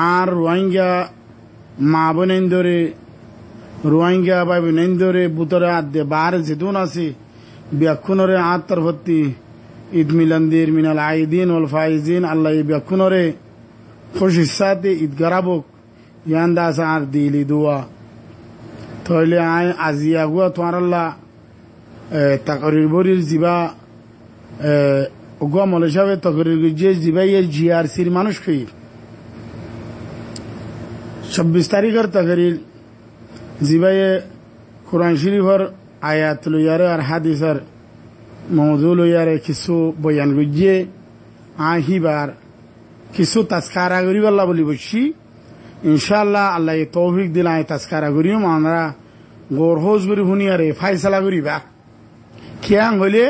আর রোহিঙ্গা মা বোনেন্দরে রোহিঙ্গা ভাই বোনেন্দরে বুতরে আদে বার যেতুন আছে ব্যাকুনরে আত্মার ভর্তি ঈদ মিলান্দির মিনাল আইদিন ওল ফাইজিন আল্লাহ ব্যাকুনরে খুশির সাথে ঈদ গরাবক ইয়ান্দাস আর দিলি দোয়া তাহলে আয় আজি আগুয়া তোমার আল্লাহ তাকরির বরির জিবা ওগুয়া মলে সাহেব তকরির যে জিবাই জিআরসির মানুষ কই 26 তারিখের তকরির জিবাই কোরআন শরীফের আয়াত লইয়ারে আর হাদিসের মওযু লইয়ারে কিছু বয়ান গুজিয়ে আহিবার কিছু তাস্কারা করি বল্লা বলি বসছি ইনশাআল্লাহ আল্লাহ তৌফিক দিল আয় তাস্কারা করিও আমরা গোরহোজ করি শুনিয়ারে ফাইসলা করিবা কিয়াং হইলে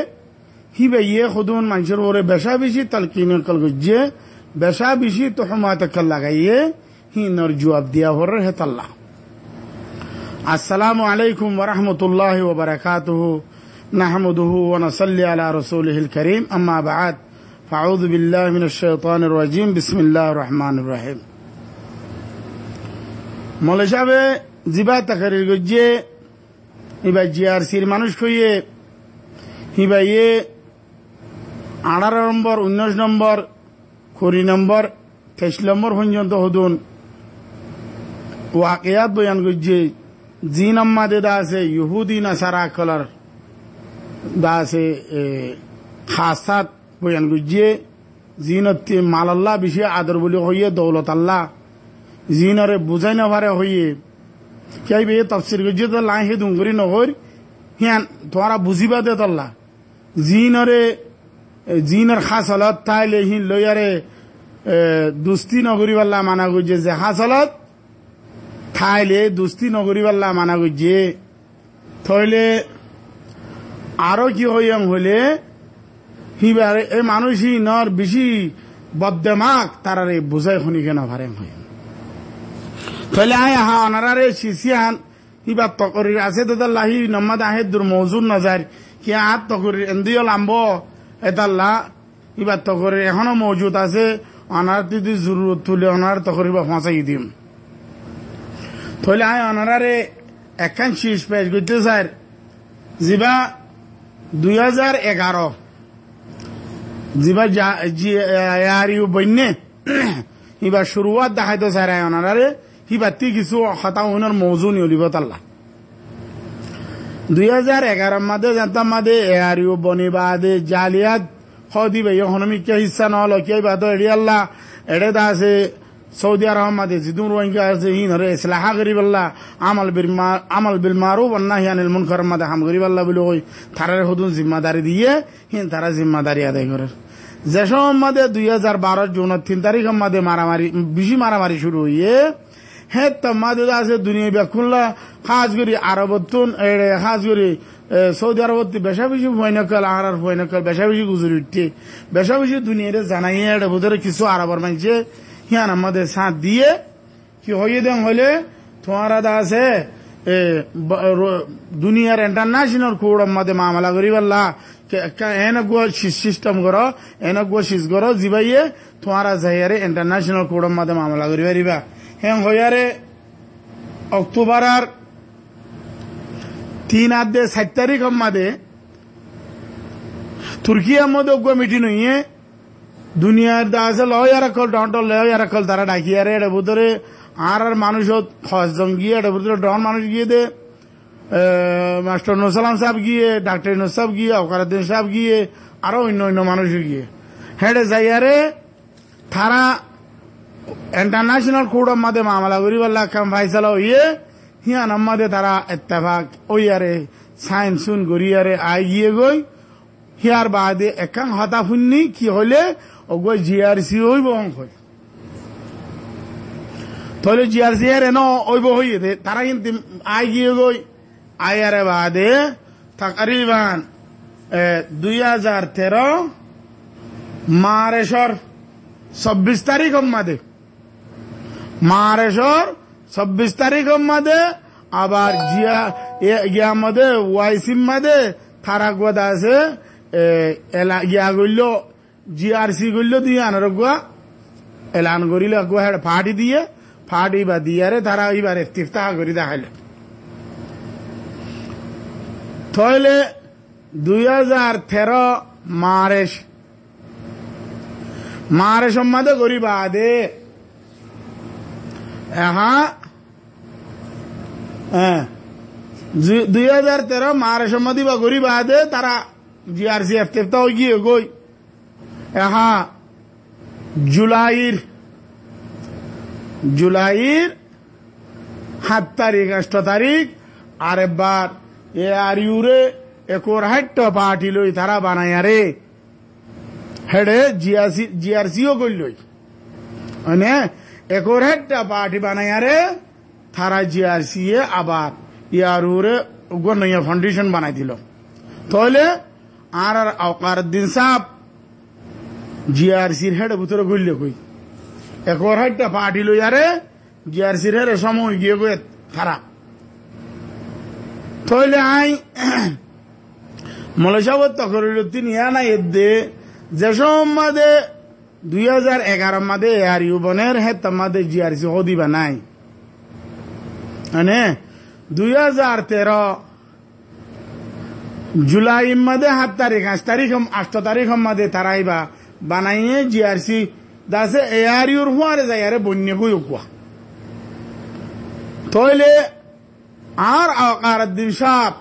হিবা ইয়ে খুদুন মানুষের ওরে বেশা বেশি তালকিন কল গুজিয়ে বেশা বেশি তোহমাত কল লাগাইয়ে হি নর জবাব দিয়া হর হেতাল্লাহ আসসালামু আলাইকুম ওয়া রাহমাতুল্লাহি ওয়া বারাকাতুহু নাহমাদুহু ওয়া নসাল্লি আলা রাসূলিহিল কারীম আম্মা বা'দ ফাউযু বিল্লাহি মিনাশ শাইতানির রাজীম বিসমিল্লাহির রহমানির রহিম মলেশাবে জিবা তাকরির গজ্জে ইবা জিআরসির মানুষ কইয়ে হিবা ইয়ে 18 নম্বর 19 নম্বর 20 নম্বর 23 নম্বর পর্যন্ত হদুন ওয়াকিয়াত বয়ান গজ্জে জিন আম্মাদে দা আছে ইহুদি নাসারা কলার দা আছে খাসাত বয়ান গজ্জে জিনতে মালাল্লাহ বেশি আদর বলি হইয়ে দৌলত আল্লাহ জিনরে বুঝাই না পারে হইয়ে কেইবে তাফসীর গজ্জে তো লাহে দুঙ্গরি নহর হিয়ান তোরা বুঝিবা দে আল্লাহ জিনরে জিনের খাসলত তাইলে হি লয়ারে দুস্তি নগরী আল্লাহ মানা গজ্জে যে খাসলত থাইলে দুস্তি নগরী আল্লাহ মানা গজ্জে থইলে আরো কি হইয়াম হইলে হিবারে এই মানুষই নর বেশি বদ্দেমাক তারারে বুঝাই শুনি কেন ভারেম হয় তাহলে আয় হা অনারারে শিশিয়ান হিবা তকরির আছে দাদাল্লাহি নম্মাদ আহে দুর মৌজুদ নজার কি আত তকরির এন্দিয়ল আম্ব এদাল্লাহ হিবা তকরির এখনো মৌজুদ আছে অনার যদি জরুরত তুলে অনার তকরির বা ফাঁসাই দিম তাহলে আয় অনারারে একখান শীষ পেশ করতে স্যার জিবা 2011 জিবা জিআরিউ বন্যে হিবা শুরুয়াত দেখাইতো স্যার আয় অনারারে হিবাতি কিছু হতা উনার মৌজু নিলিবত আল্লাহ 2011 মাদে জানতাম মাদে এআরিউ বনিবাদে জালিয়াত খদি বে ইকোনমিক কে হিস্সা নহল কি বাদ এডি আল্লাহ এডে দা আছে সৌদি আরব মাদে জিদুন রোহিঙ্গা আছে হিনরে ইসলাহ গরিব আল্লাহ আমল বিল মারুফ ওয়া নাহি আনিল মুনকার মাদে হাম গরিব আল্লাহ বলি কই তারারে হুদুন জিম্মাদারি দিয়ে হিন তারা জিম্মাদারি আদায় করে যে সময় মাদে 2012 জুন 3 তারিখ মাদে মারামারি বেশি মারামারি শুরু হইয়ে হে তমাদে আছে দুনিয়া ব্যাকুল্লা খাস করি আরবতুন খাস করি সৌদি আরবত বেশা বেশি ভয়নকল আহার ভয়নকল বেশা বেশি গুজরি উঠছে বেশা বেশি দুনিয়ারে জানাইয়ে এটা বোধরে কিছু আরবর মানছে হিয়ান আমাদের সাথ দিয়ে কি হইয়ে দেন হলে তোমার দা আছে দুনিয়ার ইন্টারন্যাশনাল কোর্ট আমাদের মামলা করি বললা এনগো সিস্টেম করো এনগো সিস করো জিবাইয়ে তোমার যাইয়ারে ইন্টারন্যাশনাল কোর্ট আমাদের মামলা করি পারিবা হ্যাঁ হইয়ারে অক্টোবর 7 তারিখ মাদে তুর্কিয়ার মধ্যে মিটিং হইয়ে দুনিয়ার দা আছে লয়ারাকল ডন্টল লয়ারাকল তারা ডাকিয়ারে এটা ভিতরে আর মানুষ খস জঙ্গিয়ে এটা ভিতরে ডন মানুষ গিয়ে দে মাস্টার নসালাম সাহেব গিয়ে ডাক্তার ইউনূস সাহেব গিয়ে ওকারুদ্দিন সাহেব গিয়ে আরো অন্য অন্য মানুষ গিয়ে হেডে যাইয়ারে তারা ইন্টারন্যাশনাল কোর্ট মাদে মামলা করি বললা কাম ফাইসালা হইয়ে হিয়ান আমাদে তারা ইত্তেফাক ওইয়ারে সাইন সুন গড়িয়ারে আই গিয়ে গই হিয়ার বাদে একাং হতা ফুন্নি কি হইলে ওগো জিআরসি হইব অঙ্ক তাহলে জিআরসি এর এনো ওইব হইয়ে দে তারা কিন্তু আই গিয়ে গই আয়ারে বাদে তাকরিবান 2013 মার্চের 26 তারিখ মাদে মার্চের 26 তারিখ মাদে আবার জিয়া মাদে ওয়াইসিম মাদে তারা গোদা আছে এলা গিয়া গইল জিআরসি গইল দিয়ে আনার গুয়া এলান করিল গুহার ফাটি দিয়ে ফাটি বা দিয়ারে তারা এইবার ইফতিফতাহ করি দেখাইল তাহলে 2013 মারে সম্মাদে করি বাদে হ্যাঁ 2013 মারে সম্মাদি বা করি বাদে তারা জিআরসি ইফতিফতাহ গিয়ে গই হ্যাঁ জুলাইর 7 তারিখ 8 তারিখ আরেকবার ARU-রে 61 পার্টি লই তারা বানাইয়া রে হেডে জিআরসিও করলই মানে 61 পার্টি বানাইয়া রে তারা জিআরসি এ আবার ARU-রে নয়া ফাউন্ডেশন বানাই দিল তাহলে আর আওকারউদ্দিন সাহেব জিআরসির হেড ভিতরে গইলে কই 61 পার্টি লই আরে জিআরসির হেড সময় গিয়ে গিয়ে তারা তাহলে আই মলেশাবত তকরিরুদ্দিন ইয়ানা এদে যে সম্মাদে 2011 মাদে ARU বনের হে তমাদে জিআরসি হদিবা নাই মানে 2013 জুলাই মাদে 7 তারিখ 8 তারিখ মাদে তারাইবা বানাইয়ে জিআরসি দাসে ARUর হুয়ারে যায়ারে বন্য কই কুয়া তাহলে আর আওকারউদ্দিন সাহেব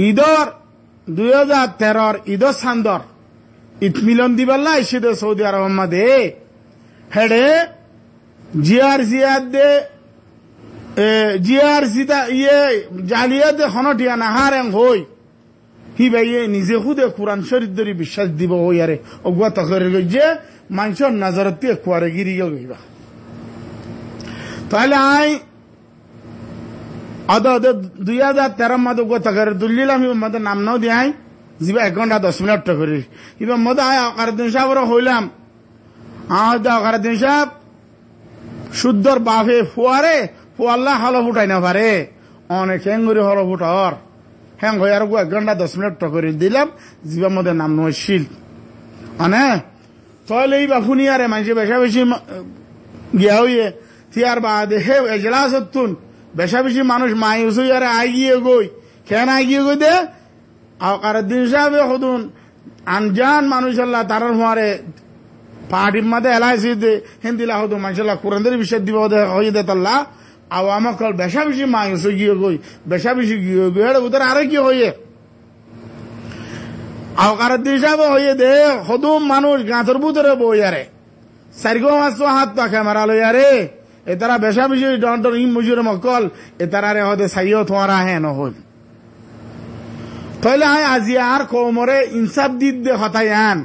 ঈদর 2013 ঈদর সান্দর ঈদ মিলন দিবাল্লা ইসিদে সৌদি আরব মাদে হেডে জিআরসি আদে জিআরসি তা ইয়ে জালিয়াত হনটিয়া নাহারেং হই হি ভাইয়ে নিজে খুদে কোরআন শরীফ ধরে বিশ্বাস দিব হই আরে অগুয়া তকরে যে মানুষের নজরতে কুয়ারে গিরি গইবা তাহলে আই আদা 2013 মাদে অগুয়া তকরে দুলিলাম মধ্যে নাম নাও দিয়াই জিবা 1 ঘন্টা 10 মিনিট করি ইবা মধ্যে আয় আকারউদ্দিন সাহেবর হইলাম আকারউদ্দিন সাহেব শুদ্ধর বাফে ফুয়ারে ফুয়াল্লা হলো ফুটাই না পারে অনেক হেঙ্গুরি হলো ফুটার হ্যাং হয়ে আর 1 ঘন্টা 10 মিনিট করে দিলাম জিবার মধ্যে নাম নয় মানে তাহলে এই বাফুনি আরে মানুষ বেশা বেশি গিয়া হইয়ে থিয়ার বাদে হে এজলাস হতুন বেশা বেশি মানুষ মায়ুস হই আরে আগিয়ে গই কেন আগিয়ে গই দে আওকারউদ্দিন সাহেব হদুন আনজান মানুষ আল্লাহ তারার হুয়ারে পার্টির মধ্যে এলাইসি দে হিন্দিলা হদুন মানুষাল্লাহ কোরআনের বিষয় দিব হয়ে দে তাল্লাহ আমাকল বেশা বেশি মায়ুস গিয়ে গই বেশা বেশি গিয়ে গই ওদের আরে কি হইয়ে আওকারউদ্দিন সাহেব হইয়ে দে হদুম মানুষ গাঁতর ভিতরে বই আরে 4 হাত পা ক্যামেরা লই আরে এ তারা বেশা বেশি ডন্টর ইম মুজুর মকল এ তারা রে হদে সাইও তোমারা হে নহল তাহলে আয় আজি আর কোমরে ইনসাফ দিদ দে হতায়ান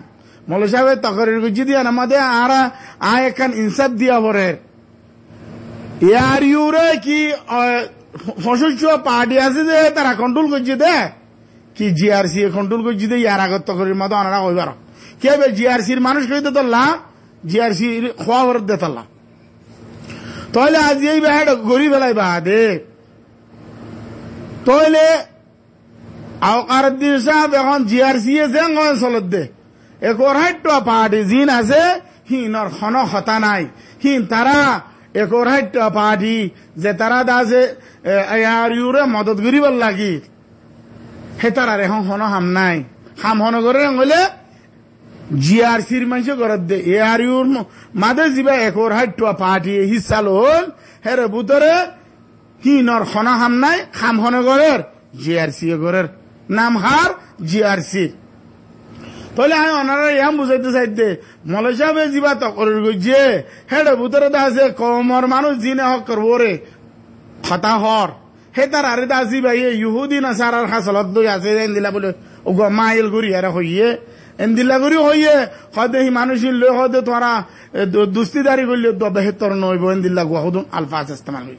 মৌলা সাহেব তকরির গুজি দিয়া আমাদের আর আয় এখান ইনসাফ দিয়া পরে ARU-রে কি ফসলচ পার্টি আছে যে তারা কন্ট্রোল করছে দে কি জিআরসি কন্ট্রোল করছে দে ইয়ার আগত তকরির মতো আনারা কইবার কে জিআরসির মানুষ কইতে তোল্লা জিআরসি খোয়া ভরত দে তোল্লা তাহলে আজ এই ব্যাড গড়ি বেলায় বাদে তাহলে আওকারউদ্দিন সাহেব এখন জিআরসি যেন চলত দে 61 পার্টি জিন আছে হিনর খন হতা নাই হিন তারা 61 পার্টি যে তারা দাসে ARU-রে মদত করিবার লাগি হে তারা এখন হন হাম নাই হাম হন করে হলে জিআরসির মানুষ ঘরত দে ARU-র মাদে যা 61 পার্টি হিসা লল হের ভিতরে হিনর খন হাম নাই খাম হন ঘরের জিআরসি ঘরের নাম হার জিআরসি তাহলে আমি ওনারা ইয়াম বুঝাইতে চাইতে মৌলা সাহেব যা তকরির গইছে হের ভিতরে আছে কমর মানুষ জিনে হক করবো রে হতা হর হে তার আরে দাসি ভাই ইহুদি নাসারার হাসলত দই আছে এন্দিলা বলে ও মাইল ঘুরি আরে হইয়ে এন্দিলা ঘুরি হইয়ে হদে হি মানুষের লো হদে তোরা দুস্তিদারি করলে বেহতর নইব এন্দিলা গুয়াহুদুন আলফাজ ইস্তেমাল হই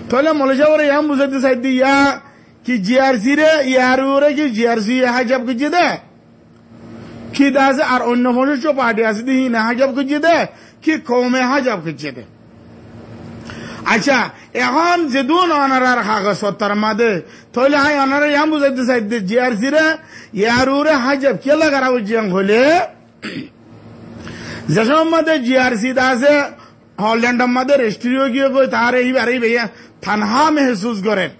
তাহলে মৌলা সাহেব ইয়াম বুঝাইতে চাইতে ইয়া কি জিআরসি রে ARU-রে কি জিআরসি হাজাব গিয়ে দে কি দাসে আর অন্য মনুষ্য পার্টি আছে দিহি না হাজাব গিয়ে দে কি কমে হাজাব গিয়ে দে আচ্ছা এখন যেদুন অনারার কাগজ পত্র মাদে তাহলে হাই অনারা ইয়াম বুঝাইতে চাইতে জিআরসি রে ARU-রে হাজাব কে লাগারা উজ্জাং হলে যে সময় জিআরসি আছে হল্যান্ড মধ্যে রেস্ট্রিও গিয়ে কই তার এইবারে ভাইয়া থানহা মেহসুস করেন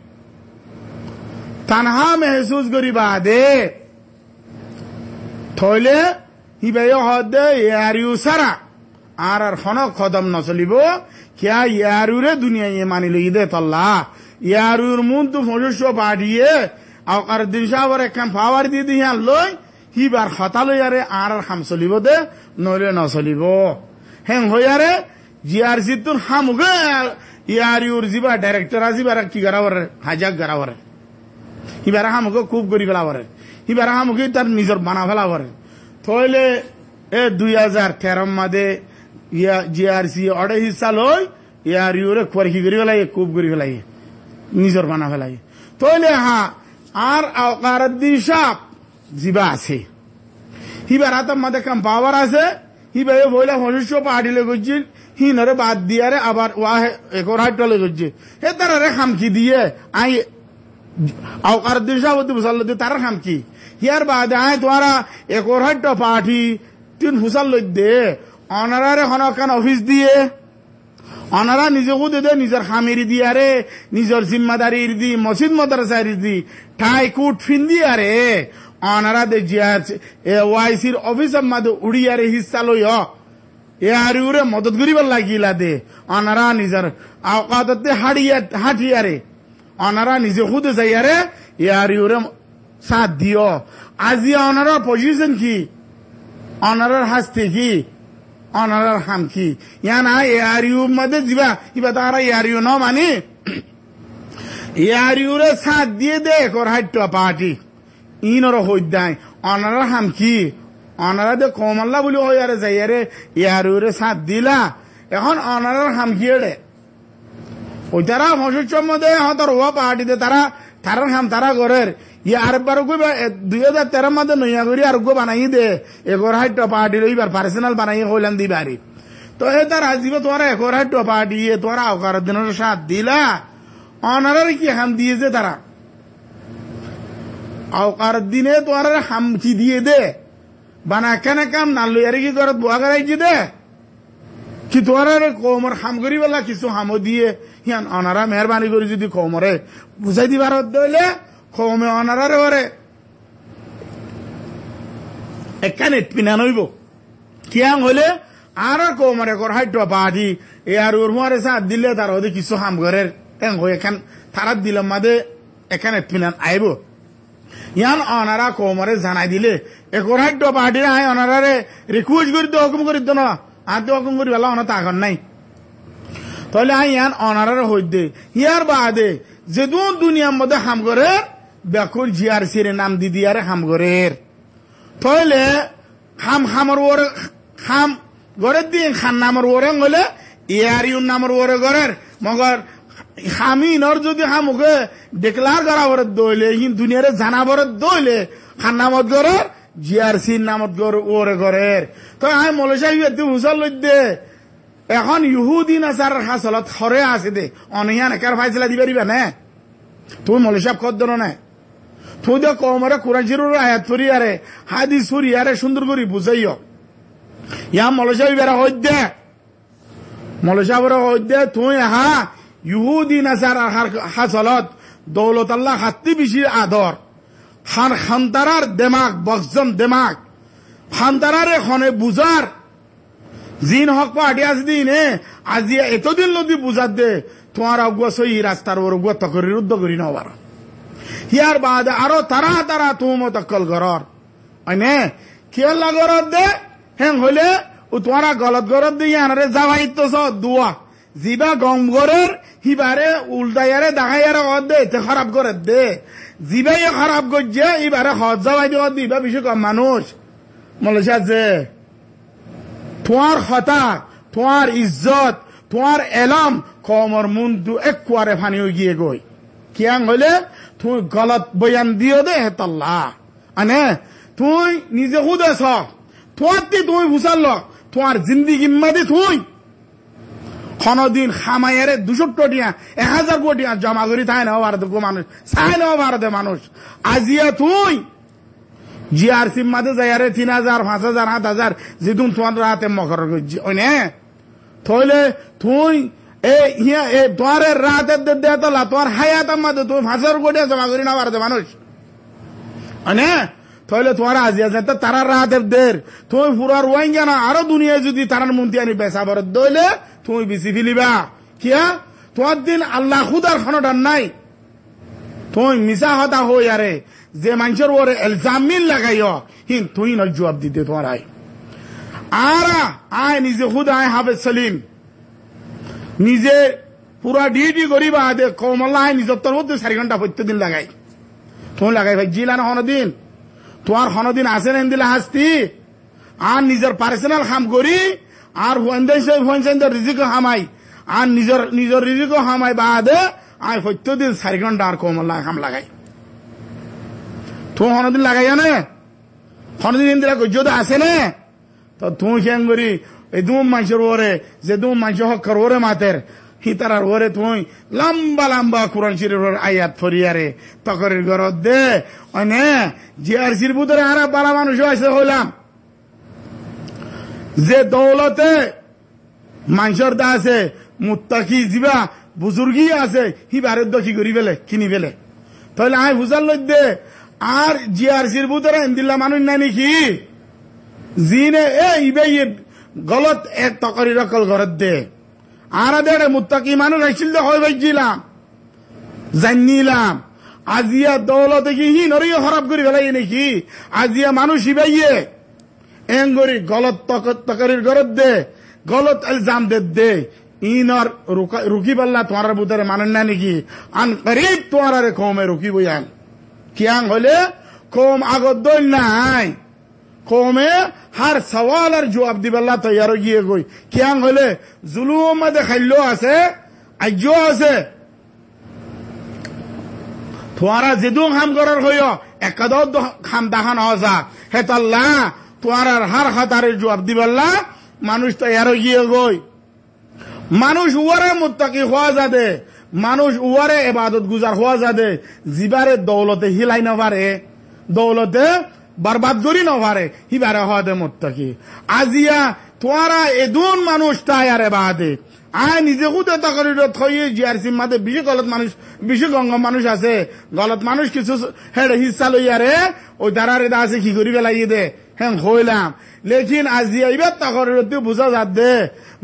তানহা মেহসুস করি বাদে থইলে হি ভাই হদে ইয়ারিউ সারা আর খন কদম নচলিব কিয়া ইয়ারুরে দুনিয়া মানি লই দে তল্লা ইয়ারুর মূল তো মনুষ্য পাঠিয়ে আর দিন সাহর একখান পাওয়ার দিয়ে দিয়ে লই হিবার হতা লই আরে আর হাম চলিব দে নইলে নচলিব হেং হইয়ারে জিআরসি তোর হামুগে ইয়ারিউর যিবা ডাইরেক্টর আজিবার কি গারাবার হাজাক গারাবার হিবারা হামুকে খুব করি ফেলাবার হিবারা হামুকে তার নিজের বানা ফেলাবার থইলে 2013 মাদে জিআরসি অডে হিসা লই ইয়ারিউরে খরকি করি ফেলাই খুব করি ফেলাই নিজের বানা ফেলাই তইলে হা আর আওকার দিশাপ জিবা আছে হিবার হাতের মধ্যে কাম পাওয়ার আছে হিবাই বইলা মনুষ্য পাহাড়িলে গেছিল হিনরে বাদ দিয়ারে আবার ওয়াহ একর হাইটলে গেছে হে তারা খামকি দিয়ে আই আওকার দিশাপ মুসাল্ল দিয়ে তারা খামকি হিয়ার বাদে আয় তোরা একর হাইট পাঠি 3 ফুসাল লই দে অনারারে হনকান অফিস দিয়ে অনারা নিজেকে দে নিজের খামিরি দিয়ারে নিজের জিম্মাদারি দি মসজিদ মাদ্রাসারি দি ঠাই কুট ফিন দিয়ারে অনারা দে ওয়াইসির অফিসের মাঝে উড়িয়ারে হিস্সা লই এরে মদত করিবার লাগিলা দে অনারা নিজের আওকাতে হাঁটিয়ারে অনারা নিজে খুদে যাইয়ারে এরে সাথ দিও আজি অনারার পজিশন কি অনারার হাসতে কি অনারার হাম কি ইয়া না এয়ারিউ মধ্যে দিবা ইবা তারা এয়ারিউ ন মানে এয়ারিউরে সাথ দিয়ে দে কর হাইট পার্টি ইনর হইদাই অনারার হাম কি অনারা দে কমল্লা বলি হইয়ারে যাইয়ারে এয়ারিউরে সাথ দিলা এখন অনারার হাম কি রে ওই তারা মসুর মধ্যে হতর হওয়া পার্টিতে তারা তারার হাম তারা করের আরেকবার 2013 মধ্যে নইয়া করি আর বানাই দে একর হাইট পার্টি এইবার পার্সোনাল বানাই হইলাম দিবারি তো এ তার আসিব তোমার একর হাইট পার্টি তোরা আওকার দিনের সাথ দিলা অনারার কি হাম দিয়েছে তারা আওকার দিনে তোমার হামকি দিয়ে দে বানা কেন কাম না লইয়ারে কি করে বোয়া করাইছি দে কি তোমার কৌমর হাম করি বলা কিছু হামো দিয়ে হিয়ান অনারা মেহরবানি করে যদি কৌমরে বুঝাই দিবার হইলে কৌমে অনারারে ওরে এখানে ইতমিনান হইব কিয়াং হলে আর কৌমরে কর হাইট পাহাড়ি এ আর ওর মারে সাথ দিলে তার ওদের কিছু হাম করে এখান তারাত দিলাম মাদে এখানে ইতমিনান আইব ইয়ান অনারা কৌমরে জানাই দিলে একর হাইট পাহাড়ি আয় অনারারে রিকুয়েস্ট করি তো হুকুম করি তো না আর তো হুকুম করি বেলা অনাথ আগন নাই তাহলে আই ইয়ান অনারারে হই দে ইয়ার বাদে যে দুনিয়ার মধ্যে হাম করে বেকুল জিআরসির নাম দি দিয়ারে হাম গরের তাহলে হামর ওরে হাম গড়ের দিয়ে খান নামর ওরে গলে ইয়ারিউন নামর ওরে গড়ের মগর হামিনর যদি হামুকে ডিক্লার করা ওরে দইলে হিন দুনিয়ারে জানাবরে দইলে খান নামত গড়ের জিআরসির নামত ওরে গড়ের তো আমি মলেশিয়া হুসাল লই দে এখন ইহুদি নাসার হাসলত হরে আছে দে অনিয়ান একার ফাইসলা দিবারিবা না তুমি মলেশিয়া কত না তুই দে কমরে কোরআন শরীফের আয়াত পড়িয়ারে হাদিস পড়িয়ারে সুন্দর করে বুঝাইও ইয়া মলেশিয়া বেরা হই দে মলেশিয়া বেরা হই দে তুই হা ইহুদি নাসার হাসলত দৌলত আল্লাহ হাতি বেশি আদর খান খান্তারার দেমাগ বকজন দেমাগ খান্তারারে খনে বুঝার জিন হক পাহাড়ি আজ দিনে আজি এতদিন নদী বুঝার দে তোমার অগুয়া সই রাস্তার ওর অগুয়া তকরি রুদ্ধ করি নবার হিয়ার বাদে আরো তারা তারা তুম তকল গরর অনে খেলা গরর দে হেং হইলে ও তোমারা গলত গরর দিয়ে আনারে যাওয়াইতো দুয়া জিবা গম গরের হিবারে উল্টাইয়ারে দাগাইয়ারে অদ দে এতে খারাপ করে দে জিবাই খারাপ করছে এবারে হজ যাওয়াই দিয়ে দিবা বেশি কম মানুষ মলেশিয়া যে তোমার হতা তোমার ইজ্জত তোমার এলাম কমর মুন্দু এক কুয়ারে ফানি হয়ে গিয়ে গই কিয়াং হইলে তুই গলত বয়ান দিও দে হেতাল্লাহ আনে তুই নিজে হুদেছ তোমার তুই বুঝাল তোমার জিন্দিগি মাদি তুই কোনদিন খামাইয়ারে 200 টিয়া 1000 কোটিয়া জমা করি তাই না ভারত মানুষ চাই না ভারতে মানুষ আজিয়া তুই জিআরসি মাঝে যাইয়ারে 3000 5000 7000 যেদিন তোমার রাতে মকর ওনে থইলে তুই তোমার রাতের দে তোলা তোমার হায়াত মাঝে তুমি 5000 কোটি জমা করি না পারতে মানুষ অনে তাহলে তোমার আজি আছে তারা রাতের দের তুমি পুরার ওয়াইন জানা আরো দুনিয়ায় যদি তারার মন্ত্রী আনি বেচা বরত দইলে তুমি বেশি ফেলিবা কিয়া তোমার দিন আল্লাহ খুদার খনটার নাই তুই মিশা হতা হই আরে যে মানুষের ওরে এলজামিন লাগাইও হিন তুই ন জবাব দিতে তোমার আয় নিজে খুদ আয় হাফেজ সলিম নিজে পুরা ডিউটি করিবা দে কমল্লা আয় নিজের তোর মধ্যে 4 ঘন্টা প্রত্যেকদিন লাগাই তুমি লাগাই ভাই জিলান হনদিন তোমার হনদিন আছে না দিলে হাসতি আর নিজের পার্সোনাল কাম করি আর হুয়াইন্দার রিজিক হামাই আর নিজের রিজিক হামাই বাদে আয় প্রত্যেকদিন 4 ঘন্টা আর কমল্লা কাম লাগাই তুমি হনদিন লাগাই না হনদিন দিলা গজ্জত আছে না তো তুমি কেন করি এই দুম মানুষের ওরে যে দুম মানুষ হক ওরে মাতের হিতারার ওরে তুই লম্বা লম্বা কোরআন শরীফের আয়াত ফরিয়ারে তকরের গরদ দে অনে জিআরসির ভিতরে আর বালা মানুষ আছে হইলাম যে দৌলতে মানুষের দা আছে মুত্তাকি জিবা বুজুর্গি আছে হি বারের দখি করি ফেলে কিনি ফেলে তাহলে আয় বুঝার লই দে আর জিআরসির ভিতরে দিল্লা মানুষ নাই নাকি জিনে ইবে গলত এক তকরি রকল ঘরত দে আর দেড়ে মুত্তাকি মানুষ আসছিল হয় ভাইছিলাম জানিলাম আজিয়া দৌলতে কি হি নরিয়ে খারাপ করে ফেলাই নাকি আজিয়া মানুষ ইবাইয়ে এঙ্গরি গলত তকরির ঘরত দে গলত ইলজাম দে ইনর রুকি পাল্লা তোমার ভিতরে মানেন না নাকি আন করিব তোমার কমে রুকি বইয়ান কিয়াং হলে কম আগত দল নাই কমে হার সওয়ালের জবাব দিবেল্লা তৈয়ার গিয়ে গই কিয়াং হলে জুলুম মধ্যে খাইল আছে আজ্য আছে তোমারা যেদু খাম করার হইও একাদত খাম দেখান হসা হেতাল্লা তোমার হার হাতারের জবাব দিবেল্লা মানুষ তৈয়ার গিয়ে গই মানুষ উয়ারে মুত্তাকি হওয়া যাবে মানুষ উয়ারে ইবাদত গুজার হওয়া যাবে জিবারে দৌলতে হিলাই না পারে দৌলতে বরবাদ করি না পারে হিবারে হওয়া দে মুত্তাকি আজিয়া তোরা এদুন মানুষ তায়ারে বাদে আয় নিজে খুদে তকরির থইয়ে জিআরসি মাদে বেশি গলত মানুষ বেশি গঙ্গ মানুষ আছে গলত মানুষ কিছু হেড হিসা লইয়ারে ওই দাঁড়ারে দা আছে কি করি বেলাই দে হ্যাঁ হইলাম লেকিন আজিয়া এবার তকরির বুঝা যাত দে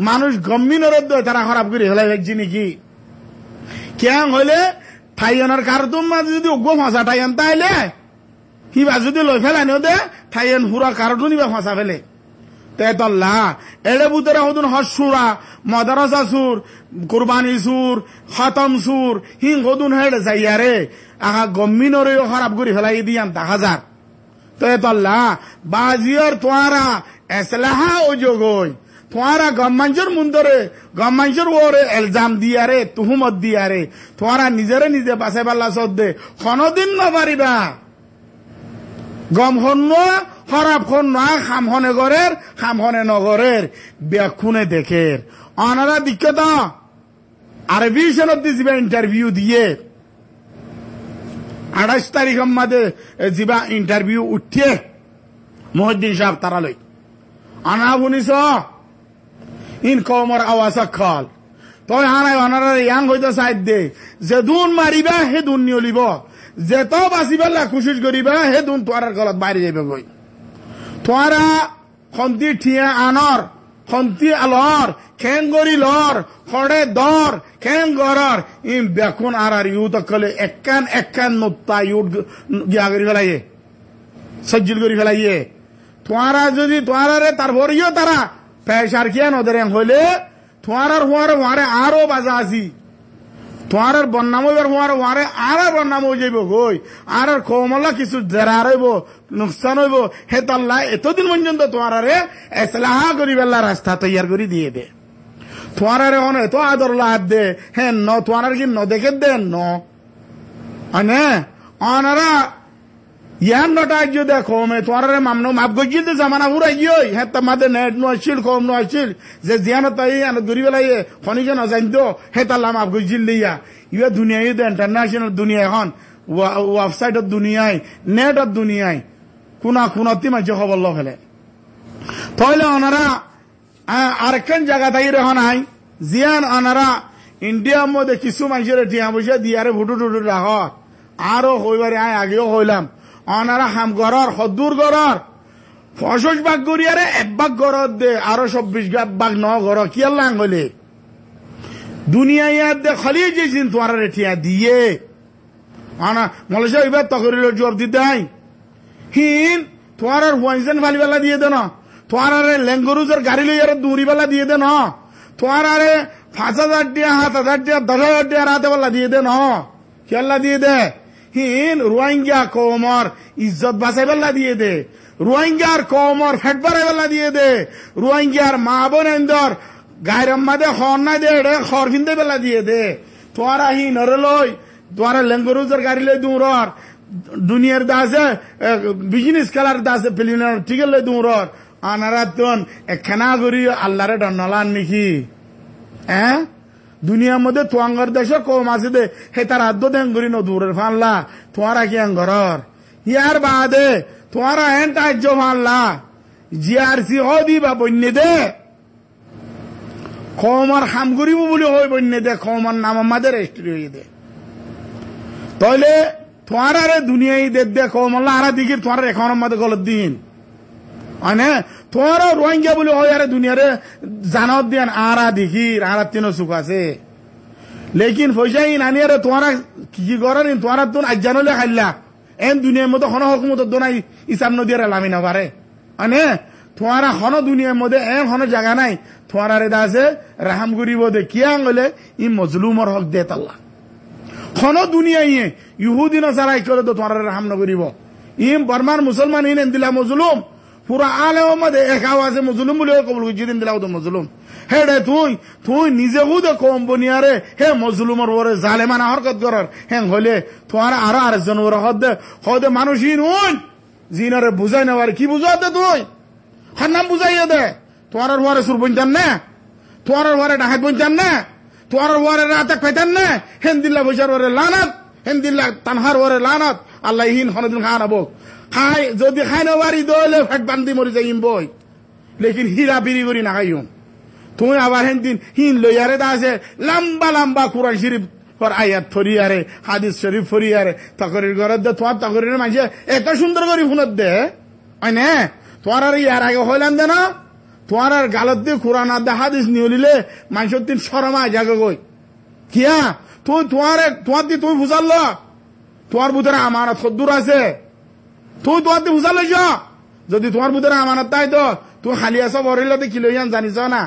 মানুষ গম্মিনের তারা খারাপ করে হেলাই দেখছি নাকি কেন হইলে ঠাইয়নের কার্টুন মাঝে যদি উগ্র ফাঁসা ঠাইয়ন তাইলে হিবা যদি লই ফেলানিও দে ঠাইয়ন হুরা কার্টুন ইবা ফাঁসা ফেলে তেতল্লা এড়ে বুতরে হদুন হসুরা মদারসা সুর কুরবানি সুর খতম সুর হিং হদুন হেড়ে যাইয়ারে আহা গম্মিনরে খারাপ করে ফেলাই দিয়ান 10,000 তেতল্লা বাজিয়র তোয়ারা এসলাহা ও যোগই তোমারা গম্মাঞ্চর মুন্দরে গম্মাঞ্চর ওরে এলজাম দিয়ারে তুহুমত দিয়ারে তোমারা নিজেরে নিজে পাশে পাল্লা সদ্দে কোনদিন না পারিবা গম হন খারাপ হন না খামহনে গরের খামহনে নগরের ব্যাকুনে দেখের অনারা দিক্কত আরবি সনদ দিবা ইন্টারভিউ দিয়ে 28 তারিখ মাঝে জিবা ইন্টারভিউ উঠে মহিউদ্দিন সাহেব তারা লই আনা শুনিছ ইন কমর আওয়াজ খাল তই হানাই অনারা ইয়াং হইতে চাই দে যে দুন মারিবা হে দুন নিয়লিব যে তো বাঁচিবেলা কোশিশ করিবা হে দুন তোয়ার গলত বাইরে যাইবে গই তোয়ারা খন্তি ঠিয়া আনর খন্তি আলর খেং গরি লর খড়ে দর খেং গরর ইন বেকুন আর ইউ তকলে একান নুত্তা ইউট গিয়া করি ফেলাইয়ে সজ্জিল করি ফেলাইয়ে তোয়ারা যদি তোয়ারে তারপর ইও তারা পেশার কিয়া নদরে হইলে তোমার হওয়ারে আরো বাজা আছি তোমার বন্যাম হইবার হওয়ারে আরো বন্যাম হয়ে যাইব গই আর কমলা কিছু জেরা রইব নুকসান হইব হে তাল্লা এতদিন পর্যন্ত তোমার এসলাহা করি বেলা রাস্তা তৈয়ার করে দিয়ে দে তোমার হন এত আদর লাভ দে হ্যাঁ ন তোমার কি ন দেখে দে ন অনারা ইয়ান নটা আজ দেখো মে তোমার মামনো মাপ গজিল জামানা উড়াই গিয়ে হ্যাঁ তোমাদের নেট নো আসছিল কম নো আসছিল যে জিয়ানো তাই দূরি বেলাই খনিকে নজাইন তো হে তাল্লা মাপ গজিল দিয়া ইয়া দুনিয়ায় ইন্টারন্যাশনাল দুনিয়া এখন ওয়েবসাইটত দুনিয়ায় নেটত দুনিয়ায় কুনাতি মাঝে খবর ল ফেলে তাহলে ওনারা আরেকখান জায়গা তাই রেহ নাই জিয়ান ওনারা ইন্ডিয়ার মধ্যে কিছু মানুষের টিয়া পয়সা দিয়ে ফুটু টুটু রাখ আরো হইবারে আগেও হইলাম ওনারা হাম গড়র সদূর গড়র 65 ভাগ গড়িয়ারে 1 ভাগ গড়ত দে আরো 26 ভাগ ন গড় কি আল্লাহ হইলে দুনিয়া ইয়াদ দে খালি যেদিন তোমার টিয়া দিয়ে আনা মলেশিয়া এবার তকরির জবাব দিতে হয় হিন তোমার ওয়াইজেন ফালি বেলা দিয়ে দে না তোমার ল্যাঙ্গরুজের গাড়ি লই দৌড়ি বেলা দিয়ে দে না তোমার 5,000 টিয়া 7,000 টিয়া 10,000 টিয়া রাতে বেলা দিয়ে দে না খেলা দিয়ে দে হিন রোহিঙ্গা কৌমর ইজ্জত বাঁচাই বেলা দিয়ে দে রোহিঙ্গার কৌমর ফেট বাড়াই বেলা দিয়ে দে রোহিঙ্গার মা বোন এন্দর গায়ের মাদে খর না দে খর ফিনতে বেলা দিয়ে দে তোমারা হিন লই তোমার ল্যাঙ্গরুজের গাড়ি লই দৌড়র দুনিয়ার দাসে বিজনেস খেলার দাসে প্লেনের টিকেট লই দৌড়র আনারা তন একখানা করি আল্লাহরে ডনলান নাকি হ্যাঁ দুনিয়ার মধ্যে তোয়াঙ্গর দেশে কম আছে দে হে তার আদ্য দেন করি ন দূরের ফানলা তোমারা কি ঘরর ইয়ার বাদে তোমারা এন টাজ্য ফানলা জিআরসি হ দিবা বন্যে দে কমার হাম করিব বলে হয় বন্যে দে কমার নাম আমাদের রেজিস্ট্রি হয়ে দে তাহলে তোমার দুনিয়ায় দে কমল্লা আরা দিকে তোমার এখন মধ্যে গলত দিন মানে তোমারও রোহিঙ্গা বলে হয় আরে দুনিয়ারে জানত দিন আরা দেখি আরা তিন সুখ আছে লেকিন পয়সাই নানি আরে তোমারা কি করেন তোমার তো আজ জানলে খাইলা এন দুনিয়ার মধ্যে হন হকুমত দোনাই ইসাম নদী লামি না পারে মানে তোমারা হন দুনিয়ার মধ্যে এন হন জায়গা নাই তোমার আরে দাসে রাহাম করিব দে কিয়া গলে ই মজলুমর হক দে তাল্লা হন দুনিয়ায় ইহুদি নসারাই করে তো তোমার রাহাম নকরিব ইম বর্মার মুসলমান ইন দিলা মজলুম পুরা আলেও মধ্যে এক আওয়াজে মজলুম বলে কবল যেদিন দিলাও তো মজলুম হে রে তুই নিজে হুদে কম বনিয়ারে হে মজলুমর ওরে জালেমানা হরকত করার হ্যাঁ হলে তোমার আরো আরেকজন ওরা হদে মানুষই নুন জিনারে বুঝাই নেওয়ার কি বুঝাতে তুই হার নাম বুঝাইয়া দে তোমার ওয়ারে সুর বইতাম না তোমার ওয়ারে ডাহাত বইতাম না তোমার ওয়ারে রাতে পেতাম না হেন দিল্লা বৈশার ওরে লানাত হেন দিল্লা তানহার ওরে লানাত আল্লাহ হিন হনদিন খান আবো খাই যদি খাই না বাড়ি দলে ফেট বান্ধি মরি যাইম বই লেকিন হীরা বিরি করি না খাইম তুমি আবার হেন দিন হিন লইয়ারে দাসে লম্বা লম্বা কুরআন শরীফ পর আয়াত ফরিয়ারে হাদিস শরীফ ফরিয়ারে তকরির ঘর দে তোমার তকরির মাঝে এত সুন্দর করে ফোনত দে না তোমার আর ইয়ার আগে হইলাম দে না তোমার আর গালত দিয়ে কোরআন আদে হাদিস নিয়ে লিলে মানুষের দিন সরমা জাগে গই কিয়া তুই তোমার দিয়ে তুমি বুঝাল তোমার ভিতরে আমানত সদ্দুর আছে তুই তোমার দিয়ে বুঝাল যদি তোমার ভিতরে আমানত তাই তো তুমি খালি আছো বরিলে কি লইয়ান জানিস না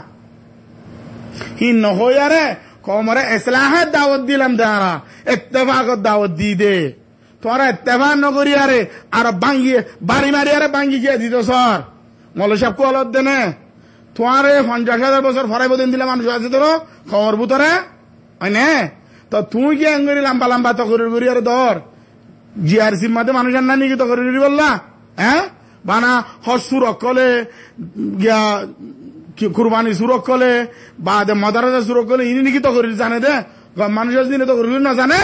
হি নহয়ারে কমরে ইসলাহের দাওয়াত দিলাম দেহারা ইত্তেফাকত দাওয়াত দি দে তোরা ইত্তেফাক নকরি আরে আর ভাঙ্গিয়ে বাড়ি মারি আরে ভাঙ্গি গিয়ে দিত সর মৌল সাহেব কলত দেনে তোমারে 50,000 বছর ফরাইব দিন দিলে মানুষ আছে তোর খবর ভিতরে হয় না তো তুই কি আঙ্গুরি লম্বা লম্বা তকরি আরে ধর জিআরসির মাঝে মানুষ আর না নাকি তকরি বললা হ্যাঁ বানা হজ সুরক কলে গিয়া কুরবানি সুরক কলে বা মদারাজা সুরক কলে ইনি নাকি তকরি জানে দে মানুষের দিনে তকরি না জানে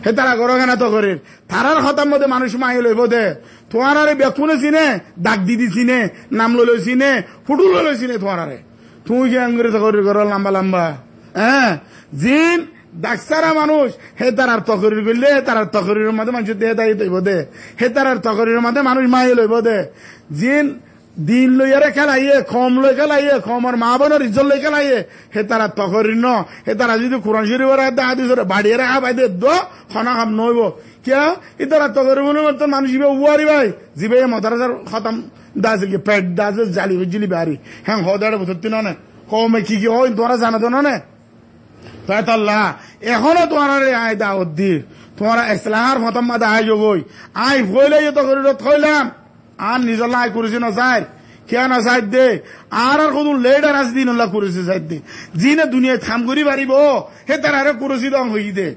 হে তারা গরখানা তকরির তারার হতার মধ্যে মানুষ মাই লইব দে তোমার আরে বেকুনে চিনে দাগ দিদি চিনে নাম লইল চিনে ফুটু লইল চিনে তোমার আরে তুই কি আঙ্গুরি তকরি কর লম্বা লম্বা হ্যাঁ জিন ডাক্তারা মানুষ হে তারার তকরির করলে তারার তকরির মধ্যে মানুষ দেহ দায়ী তৈব দে হে তারার তকরির মধ্যে মানুষ মাই লইব দে জিন দিন লইয়ারে খেলাইয়ে কম লই খেলাইয়ে কমর মা বোনের ইজ্জত লই খেলাইয়ে হে তারা তকরির ন হে তারা যদি কোরআন শরীফের হাদিস বাড়িয়ে রাখা ভাই দে খনা খাম নইব কিয়া ই তারা তকরি বলে তো মানুষ জিবে উয়ারি ভাই জিবে মদারাজার খতম দাস কি পেট দাস জালি বুঝলি বাড়ি হ্যাঁ হদাড়ে বুঝতি না কমে কি হয় তোরা জানা তো না তাই তাল্লা এখনো তোমার আয় দাওয়াত দি তোমার ইসলামের প্রথম মাদা আয় যোগই আয় হইলে তো করে থইলাম আর নিজের আয় করেছি না চাই কে না চাই দে আর কোন লেডার আছে দিন করেছে চাই দে যিনি দুনিয়ায় থাম করি পারিব হে তার আরে করেছি দং হই দে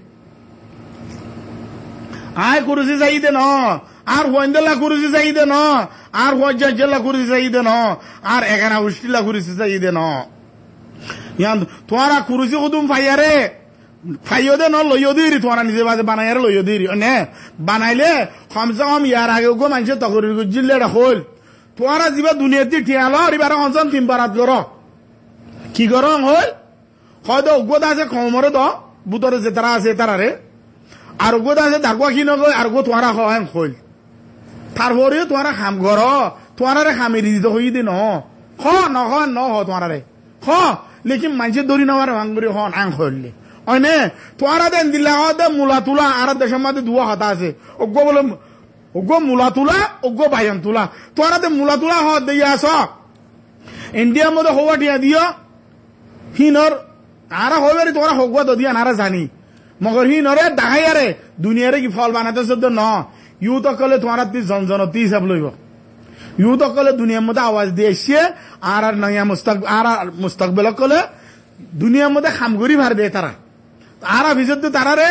আয় করেছি যাই দে ন আর ওয়াইন্দেলা করেছি যাই দে ন আর ওয়াজ্জেলা করেছি যাই দে ন আর এখানে উষ্টিলা করেছি যাই দে ন তোমারা কুরুসি কুদুম ফাইয়ারে ফাইও দে ন লইও দিরি তোরা নিজে বাজে বানাইয়ার লইও দিরি নে বানাইলে কমসে কম ইয়ার আগে গো মানুষের তকরির জিল্লে হল তোরা যিবা দুনিয়াতে ঠিয়াল এবার অঞ্চল তিনবারাত কর কি গরম হল হয়তো অজ্ঞতা আছে কমরে দ বুতরে যে তারা আছে তারারে আর অজ্ঞতা আছে ডাকুয়া কি নগৈ আর গো তোরা হয় হল তারপরেও তোরা খাম কর তোরারে খামি রিজিত হই দি ন খ নহ ন হ তোরারে খ লেকিন মানুষের দড়ি নেওয়ার ভাঙবরি হন আং হইলে অনে তোরা দেন দিল্লা দে মূলা তুলা আর দেশের মধ্যে দুয়া হতা আছে অজ্ঞ বলে অজ্ঞ মূলা তুলা অজ্ঞ বায়ন তুলা তোরা দে মূলা তুলা হত দিয়ে আস ইন্ডিয়ার মধ্যে হওয়া টিয়া দিও হিনর আরা হবে তোরা হগুয়া তো দিয়া নারা জানি মগর হিনরে ডাহাইয়ারে দুনিয়ারে কি ফল বানাতে সদ্য ন ইউ তো কলে তোমার জনজনতি হিসাব লইব ইউ তো কলে দুনিয়ার মধ্যে আওয়াজ দিয়ে এসছে আর নয়া মুস্তাকবেল কলে দুনিয়ার মধ্যে খামগুড়ি ভার দে তারা আর ভিজত তারারে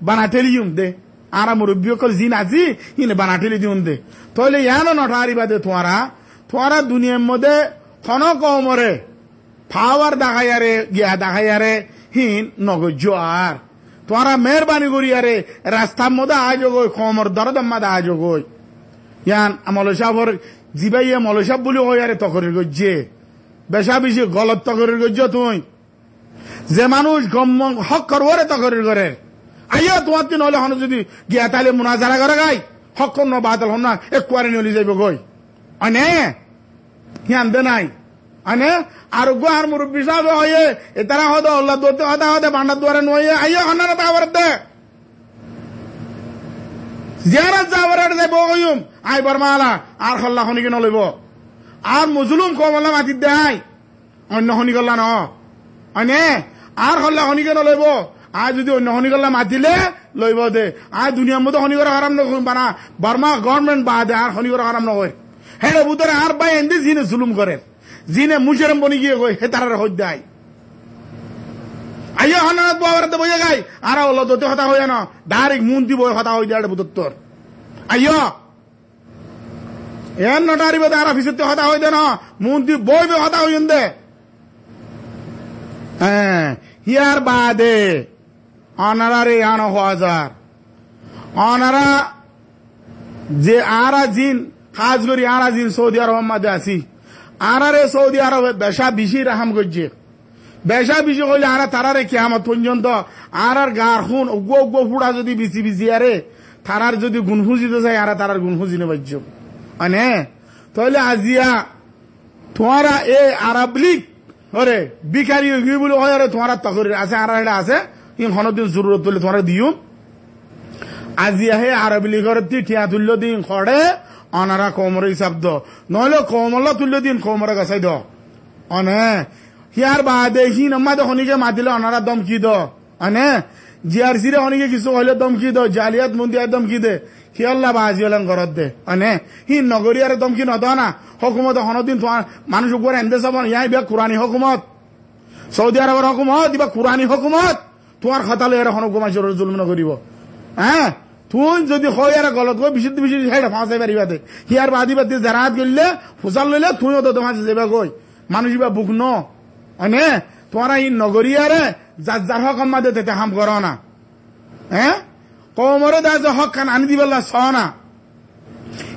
বানাটেলি দে আর মুরব্বী কল জিন আজি ইনে বানাটেলি দিউন দে তাহলে ইয়ানো নটারিবা দে তোরা দুনিয়ার মধ্যে খন কমরে ফাওয়ার দেখাইয়ারে গিয়া দেখাইয়ারে হিন নগজ আর তোরা মেহরবানি করিয়ারে রাস্তার মধ্যে আজ গই কমর দরদম মধ্যে আজ গই ইয়ান মলসাবর জিবাইয়ে মলসাব বলি হইয়ারে তকরির গজ্জে বেশা বেশি গলত তকরির গজ্জ তুই যে মানুষ গম হক করবরে তকরির করে আইয়া তোমার কি নহলে হন যদি গিয়া তাইলে মুনাজারা করে গাই হক কর বাতাল হন না এক কোয়ারে নলি যাইব গই অনে ইয়ান দে নাই আনে আর গো আর মুরব্বী সাহেব হয়ে এ তারা হতো আল্লাহ দোতে হতা হতে ভান্ডার দুয়ারে নয়ে আইয়া হন্না তাওয়ার দে জিয়ারত যাওয়ার দে বগয়ুম আই বরমালা আর হল্লা হনিকে নলইব আর মুজলুম কমলা মাটি দেয় অন্য হনি গল্লা ন অনে আর হল্লা হনিকে নলইব আজ যদি অন্য হনি গল্লা মাতিলে লইব দে আজ দুনিয়ার মধ্যে হনি করে হারাম নকরুম বানা বর্মা গভর্নমেন্ট বা দে আর হনি করে হারাম নকর হ্যাঁ বুতরে আর বাই এন্দি জিনে জুলুম করে জিনে মুশরম বনি গিয়ে গই হে তারার হই দেয় আইয়া হনাত বাবারতে বইয়া গাই আর হল্লা দোতে হতা হইয়া না ডাইরেক্ট মুন্তি বই হতা হই দেয় বুতর আইয়া এন নটারি বেদে আর অফিসে হতা হই দে না মুন্তি বই বে হতা হইন দে হ্যাঁ ইয়ার বাদে অনারারে আন হাজার অনারা যে আরা জিন খাস করি আরা জিন সৌদি আরব মধ্যে আসি আরারে সৌদি আরবে বেশা বেশি রাহাম করছে বেশা বেশি হইলে আরা তারারে কিয়ামত পর্যন্ত আর গার খুন উগ্র উগ্র ফুড়া যদি বিচি বিচি আরে তারার যদি গুণ খুঁজিতে চাই আর তারার গুণ খুঁজি নে বাজ্য মানে তাহলে আজিয়া তোমারা এ আরব লীগ ওরে বিকারি বলে হয় আরে তোমার তকরির আছে আর এটা আছে ইন হনদিন জরুরত তুলে তোমার দিও আজিয়া হে আরব লীগের ঠিয়া তুল্য দিন খড়ে অনারা কোমরে হিসাব দ নহলে কোমলা তুল্য দিন কোমরে গাছাই দ অনে হিয়ার বাদে হিন আমাদের হনিকে মাতিলে অনারা দমকি দ অনে জিআরসি রে হনিকে কিছু হইলে দমকি দ জালিয়াত মুন্দিয়া দমকি দে হি আল্লাহ বাজি হলেন ঘরত দে অনে হি নগরিয়ার দমকি নদ না হকুমত হনদিন তোমার মানুষ উপরে এনতে চাব ইয়াই বিয়া কুরানি হকুমত সৌদি আরবের হকুমত দিবা কুরানি হকুমত তোমার খাতালে এর হনকুমা জুলুম নকরিব হ্যাঁ তুই যদি হয় আর গলত গৈ বিশুদ্ধ বিশুদ্ধ হেঁটে ফাঁসাই পারিবা দে হিয়ার বাদি বাদি জারাত গেলে ফুসাল লইলে তুইও তো তোমার যাবা গই মানুষ বা বুক ন অনে তোমার এই নগরিয়ারে যার যার হক আম্মা দে তেতে হাম করো না হ্যাঁ কমরে দা যে হক খান আনি দিবেলা ছ না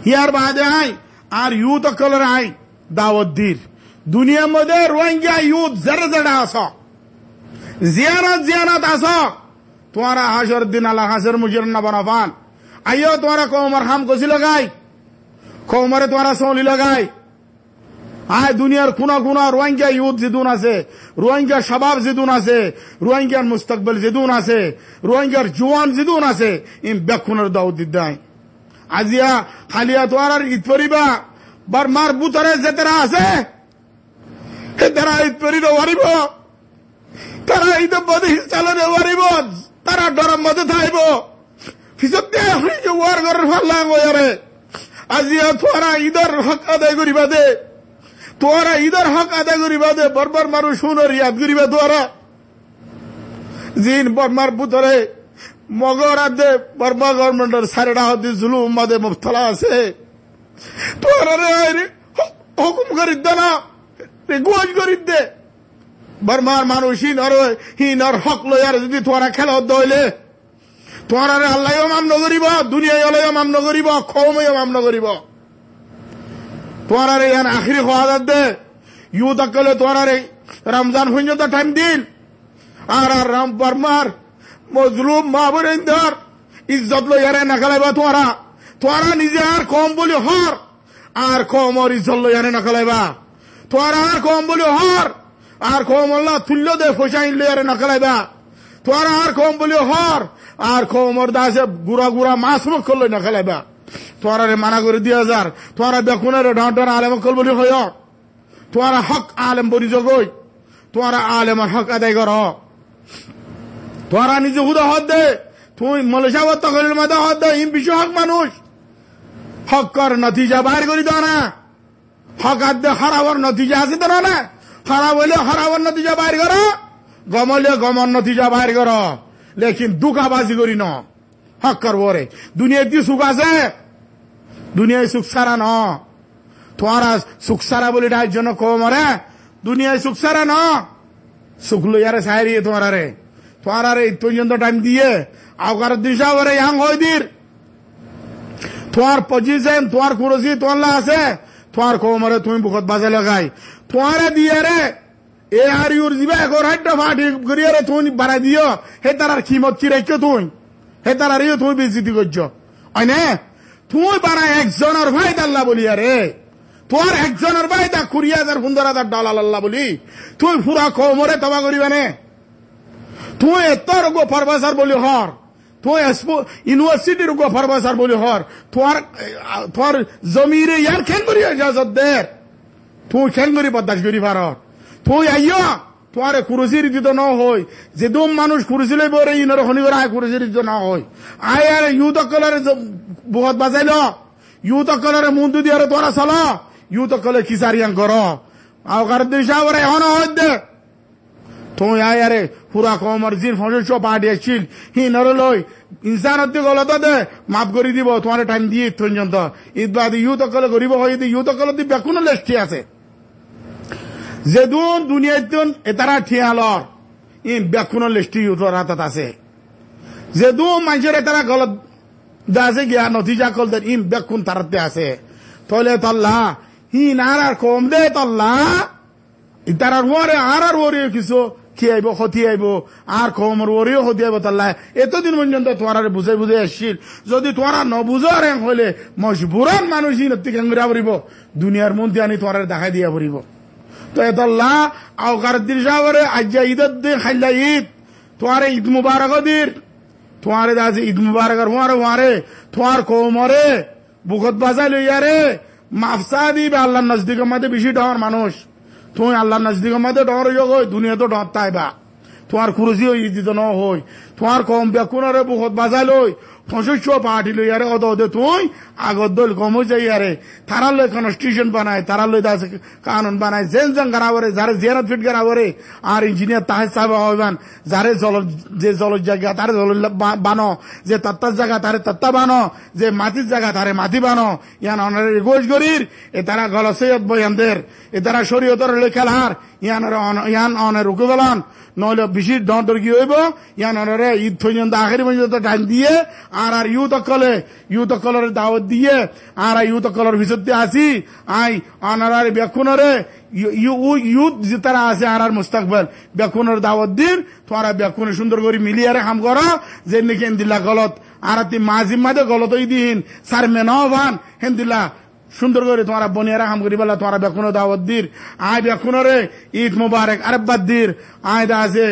হিয়ার বাদে আই আর ইউথ অকলের আই দাওয়াত দির দুনিয়ার মধ্যে রোহিঙ্গা ইউথ জড়ে জড়ে আস জিয়ারত আস তোমারা হাসর দিন আল্লাহ হাসর মুজির না বনাফান আইও তোমারা কৌমর হাম কষি লগাই কৌমরে তোমারা সৌলি লগাই আয় দুনিয়ার কোন কোন রোহিঙ্গা ইউথ জিদুন আছে রোহিঙ্গা সবাব জিদুন আছে রোহিঙ্গার মুস্তাকবিল জিদুন আছে রোহিঙ্গার জওয়ান জিদুন আছে ইন বেকুনের দাউদ দিদাই আজিয়া খালিয়া তোমার ঈদ পরিবা বর্মার বুতরে যেতেরা আছে তারা ঈদ পরিব ওয়ারিব তারা ঈদ বদি চালনে ওয়ারিব তারা ডরম মধ্যে থাইব ফিসতে হইকে ওয়ার ঘরের ফাল্লা গয়ারে আজিয়া তোরা ঈদের হক আদায় করিবা দে তোরা ঈদের হক আদায় করিবা দে বরবার মারু শুনোর ইয়াদ করিবা তোরা জিন বর্মার বুতরে মগর আদে বর্মা গভর্নমেন্টের সারেডা হদি জুলুম মাদে মুবতলা আছে তোরা রে হুকুম করি দে না রেগুয়াজ করি দে বর্মার মানুষ হিনর হক লয়ার যদি তোরা খেলা দইলে তোরারে আল্লাহও মাম নগরিব, দুনিয়ায় আল্লাহও মাম নগরিব, কওমেও মাম নগরিব। তোরারে ইয়ান আখিরি খোয়াদাত দে ইউ তাকলে তোরারে রমজান পর্যন্ত টাইম দিন। আর রাম বর্মার মজলুম মা বোনেদের ইজ্জত লইয়ারে না খেলাইবা তোরা নিজে আর কম বলি হর, আর কম ওর ইজ্জত লইয়ারে না খেলাইবা। তোরা আর কম বলি হর, আর কম আল্লাহ তুল্য দে ফসাইন লইয়ারে না খেলাইবা। তোরা আর কম বলি হর, আর কম ওর দাসে গুড়া মাছ মুখ করলে না খেলাইবা। তোরারে মানা করে 2000 তোরা বেকুনের ঢাঁটার আলেম কল বলি হয়। তোরা হক আলেম বলি জগই, তোরা আলেমের হক আদায় কর। তোরা নিজে হুদা হদ দে, তুই মলেশাবত তকলির মাদা হদ দে। ইম বিশ্ব হক মানুষ হক কর নতিজা বাইর করি দাও না। হক আদে খারাপর নতিজা আছে তো না, খারাপ হইলে খারাপর নতিজা বাইর কর, গম হইলে গমর নতিজা বাইর কর। লেকিন দুঃখাবাজি করি ন হক করবো রে। দুনিয়ায় কি সুখ আছে? দুনিয়ায় সুখ সারা ন। তোরা সুখ সারা বলি ডাইর জন্য কম রে, দুনিয়ায় সুখ সারা ন। সুখ লইয়ারে সাইরিয়ে তোরারে পর্যন্ত টাইম দিয়ে আওকার দিশা করে ইয়াং হই দির তোমার পজিশন তোমার কুরসি তোমার আছে, তোমার কমরে তুমি বুকত বাজে লাগাই তোমারে দিয়ে রে এ আর ইউর দিবা একর হাইটা ফাটি করিয়ে রে তুমি বাড়াই দিও। হে তার খিমত কি রেখো হে তার তুমি বেজিতি করছো না। তুমি বাড়াই একজনের ভাই আল্লাহ বলি আরে তোমার একজনের ভাই তা 20,000 $15,000 আল্লাহ বলি তুই পুরা কমরে তবা করিবা নে। তুই এত রোগ প্রফেসর বলি হর, তুই ইউনিভার্সিটির রোগ প্রফেসর বলি হর, তোর জমিরে ইয়ার খেন করি ইজাজত দে, তুই খেন করি বরদাস্ত করি পার। তুই আইয়া তোমার কুরসির দিত ন হই যে দুম মানুষ কুরসি লই বরে ইনর হনি করে আয় কুরসির দিত ন হই আয় আর ইউথ কলার বহুত বাজাইল ইউথ কলার মুন্ডু দিয়ে তোরা চল ইউথ কলে খিসারিয়ান কর আওকার দিশা বরে হন হয় দে। তুই আয় আরে পুরা কমর জিন ফসল পার্টি আসছিল হি নর লই ইনসান গলত দে মাফ করে দিব তোমার টাইম দিয়ে পর্যন্ত ঈদ বাদ ইউথ কলে গরিব হয়ে ইউথ কলে দি বেকুন লেষ্টি আছে যেদুন দুনিয়াতুন এতারা ঠিয়ালর ই বেকুন লেষ্টি ইউথর হাতত আছে। যেদুন মানুষের এতারা গলত দাসে গিয়া নতিজা কল দেন ইম বেকুন তারাতে আছে। তলে তল্লা হি নার আর কম দে তল্লা ইতারার ওরে আর ওরে কিছু কি আইব ক্ষতি আইব আর কমর ওরেও ক্ষতি আইব তাল্লা এতদিন পর্যন্ত তোমার বুঝাই আসছিল। যদি তোরা নবুঝার হইলে মজবুরান মানুষ ইনতি কেঙ্গুরা পড়িব দুনিয়ার মধ্যে আনি তোমার দেখাই দিয়া পড়িব। তো এতল্লা আওকার দিশাবরে আজ্জা ঈদের দিন খাইলা ঈদ তোমার ঈদ মুবারক দির তোমার দাসে ঈদ মুবারক ওয়ারে তোমার কমরে বুকত বাজাই লইয়ারে মাফসা দিবে আল্লাহর নজদিকের মধ্যে বেশি ডর মানুষ। তুমি আল্লাহর নজদিকের মধ্যে ডর হই দুনিয়া তো ডর তাইবা তোমার কুরসি হই দিত ন হই তোমার কম বেকুনরে বুকত বাজাই লই ফসস্য পার্টি লই আরে অদে তুই আগত দল কম যাই আরে তারা লই কনস্টিটিউশন বানায় তারা লই দাস কানুন বানায় জেন জং করাবরে যারে জেরাত ফিট করাবরে আর ইঞ্জিনিয়ার তাহেজ সাহেব হইবান যারে যে জল জায়গা তারে জল বানো যে তত্তার জায়গা তারে তত্তা বানো যে মাটির জায়গা তারে মাটি বানো ইয়ান অনারে গোজ গরির এ তারা গলসৈয়দ বয়ানদের এ তারা শরীয়তর খেলার ইয়ান অনের রুকু গলান নইলে বেশি ডর কি হইব ইয়ান অনারে ঈদ পর্যন্ত আখেরি পর্যন্ত টাইম দিয়ে আর ইউথ কলর দাওয়াত দিয়ে আর ইউথ কলর ভিতরতে আসি আই অনার বেকুনরে ইউথ যে তারা আছে আর মুস্তাকবেল বেকুনের দাওয়াত দিন তোরা বেকুনে সুন্দর করে মিলিয়ারে কাম করো যে নাকি হেন্দিল্লা গলত আর মাঝিম মাঝে গলত দিন সার মেনভান হেন্দিল্লা সুন্দর করে তোমরা বনিয়ারা কাম করি বলা তোমরা বেকুনো দাওয়াত দির আয় বেকুনরে ঈদ মুবারক আরব্বাদ দির আয় দা আছে